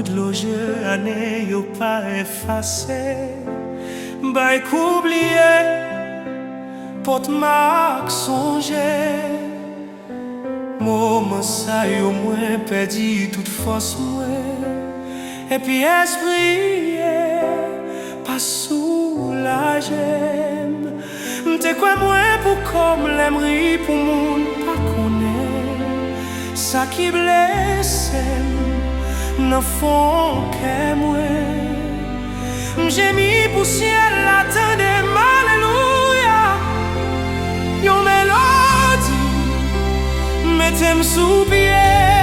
gout de l'eau année yo pas effacé. Bay qu'oublié, porte marque songer. Moment ça yo moins perdu toute force moins. Et puis esprit pas soulagé. M'te quoi moins pour comme l'aimerie pour moun pas connaît. Ça qui blesse n'en font que moi. J'ai mis pour ciel l'attendez alléluia. Yon mélodie mettez-moi sous pied.